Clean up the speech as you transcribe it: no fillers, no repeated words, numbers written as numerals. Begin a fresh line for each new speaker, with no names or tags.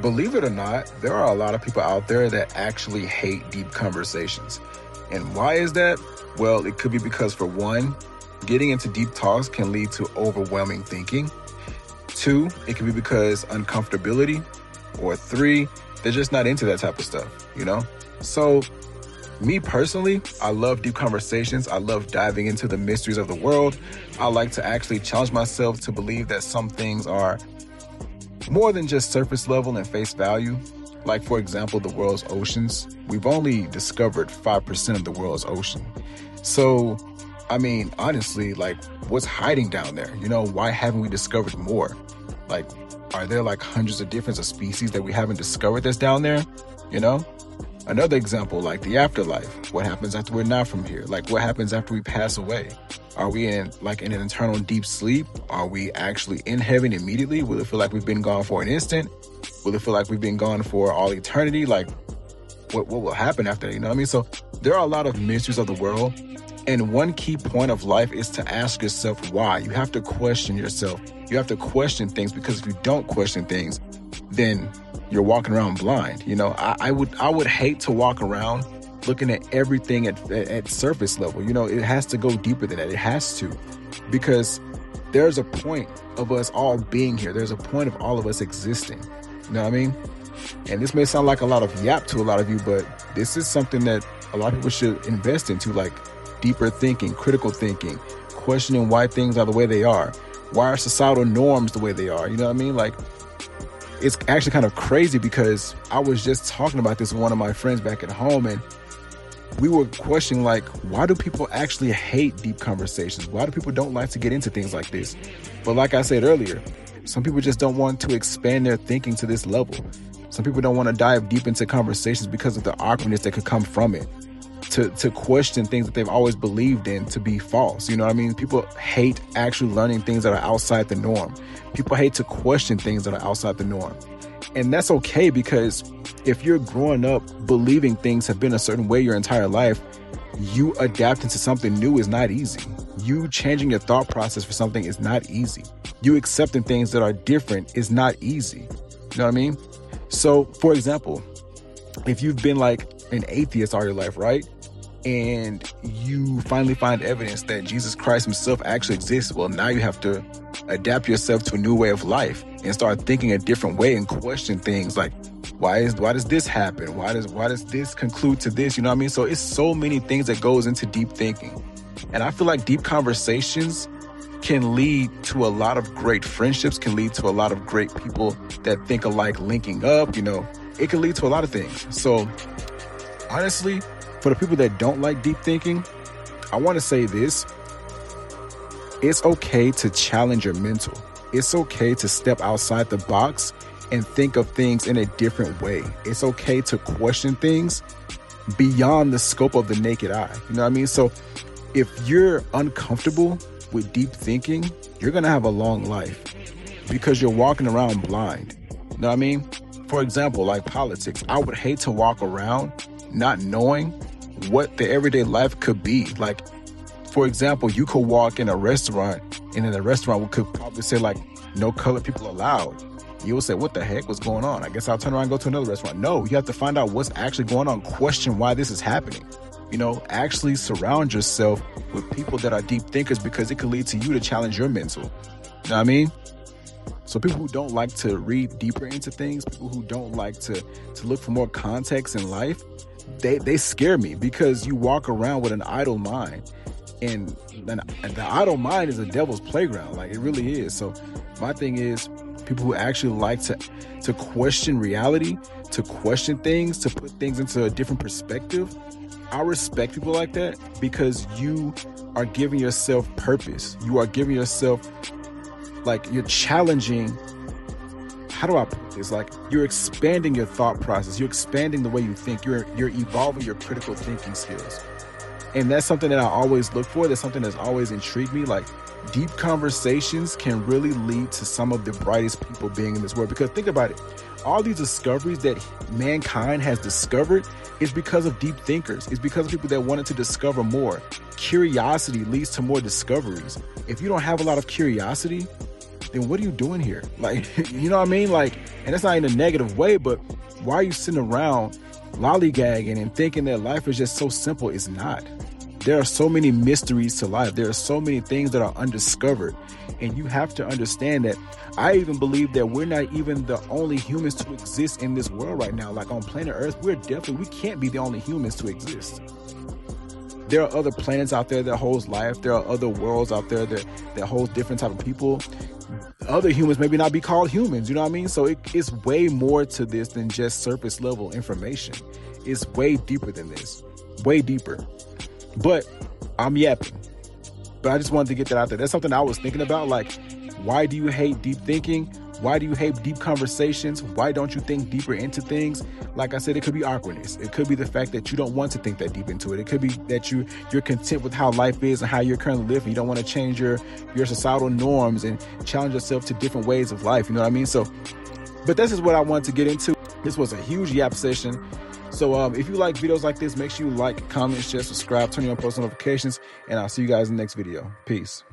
Believe it or not, there are a lot of people out there that actually hate deep conversations. And why is that? Well, it could be because, for one, getting into deep talks can lead to overwhelming thinking. Two, it could be because uncomfortability. Or three, they're just not into that type of stuff. So, me personally, I love deep conversations. I love diving into the mysteries of the world. I like to actually challenge myself to believe that some things are more than just surface level and face value. Like, for example, the world's oceans. We've only discovered 5% of the world's ocean. So, honestly, what's hiding down there? Why haven't we discovered more? Are there hundreds of different species that we haven't discovered that's down there? Another example, like the afterlife. What happens after we're not from here? What happens after we pass away? Are we in an eternal deep sleep? Are we actually in heaven immediately? Will it feel like we've been gone for an instant? Will it feel like we've been gone for all eternity? What will happen after that? So there are a lot of mysteries of the world. And one key point of life is to ask yourself why. You have to question yourself. You have to question things, because if you don't question things, then you're walking around blind. I would hate to walk around looking at everything at surface level. It has to go deeper than that. It has to, because there's a point of us all being here. There's a point of all of us existing. You know what I mean? And this may sound like a lot of yap to a lot of you, but this is something that a lot of people should invest into, deeper thinking, critical thinking, questioning why things are the way they are. Why are societal norms the way they are? You know what I mean? It's actually kind of crazy, because I was just talking about this with one of my friends back at home, and we were questioning, why do people actually hate deep conversations? Why do people don't like to get into things like this? But like I said earlier, some people just don't want to expand their thinking to this level. Some people don't want to dive deep into conversations because of the awkwardness that could come from it. To question things that they've always believed in to be false. You know what I mean? People hate actually learning things that are outside the norm. People hate to question things that are outside the norm. And that's okay, because if you're growing up believing things have been a certain way your entire life, you adapting to something new is not easy. You changing your thought process for something is not easy. You accepting things that are different is not easy. You know what I mean? So, for example, if you've been an atheist all your life, right? And you finally find evidence that Jesus Christ himself actually exists, well, now you have to adapt yourself to a new way of life and start thinking a different way and question things like, why does this happen? Why does this conclude to this? You know what I mean? So it's so many things that goes into deep thinking. And I feel like deep conversations can lead to a lot of great friendships, can lead to a lot of great people that think alike linking up. It can lead to a lot of things. So honestly, for the people that don't like deep thinking, I want to say this. It's okay to challenge your mental. It's okay to step outside the box and think of things in a different way. It's okay to question things beyond the scope of the naked eye. You know what I mean? So if you're uncomfortable with deep thinking, you're going to have a long life, because you're walking around blind. You know what I mean? For example, like politics, I would hate to walk around not knowing what the everyday life could be. For example, you could walk in a restaurant, and in the restaurant we could probably say no colored people allowed. You'll say, what the heck was going on? I guess I'll turn around and go to another restaurant. No, you have to find out what's actually going on. Question why this is happening. Actually surround yourself with people that are deep thinkers, because it could lead to you to challenge your mental. You know what I mean? So people who don't like to read deeper into things, people who don't like to look for more context in life, they scare me, because you walk around with an idle mind, and the idle mind is a devil's playground. It really is. So my thing is, people who actually like to question reality, to question things, to put things into a different perspective. I respect people like that, because you are giving yourself purpose. You are giving yourself, you're challenging. How do I put this? You're expanding your thought process. You're expanding the way you think. You're evolving your critical thinking skills. And that's something that I always look for. That's something that's always intrigued me. Deep conversations can really lead to some of the brightest people being in this world. Because think about it. All these discoveries that mankind has discovered is because of deep thinkers. It's because of people that wanted to discover more. Curiosity leads to more discoveries. If you don't have a lot of curiosity, then what are you doing here? Like, you know what I mean? Like, and that's not in a negative way, but why are you sitting around lollygagging and thinking that life is just so simple? It's not. There are so many mysteries to life. There are so many things that are undiscovered. And you have to understand that I even believe that we're not even the only humans to exist in this world right now. Like on planet Earth, we can't be the only humans to exist. There are other planets out there that holds life. There are other worlds out there that hold different type of people. Other humans maybe not be called humans, you know what I mean? So it's way more to this than just surface level information. It's way deeper than this, way deeper. But I'm yapping. But I just wanted to get that out there. That's something I was thinking about. Like, why do you hate deep thinking? Why do you hate deep conversations? Why don't you think deeper into things? Like I said, it could be awkwardness. It could be the fact that you don't want to think that deep into it. It could be that you're content with how life is and how you're currently living. You don't want to change your societal norms and challenge yourself to different ways of life. You know what I mean? So, but this is what I wanted to get into. This was a huge yap session. So if you like videos like this, make sure you like, comment, share, subscribe, turn on post notifications, and I'll see you guys in the next video. Peace.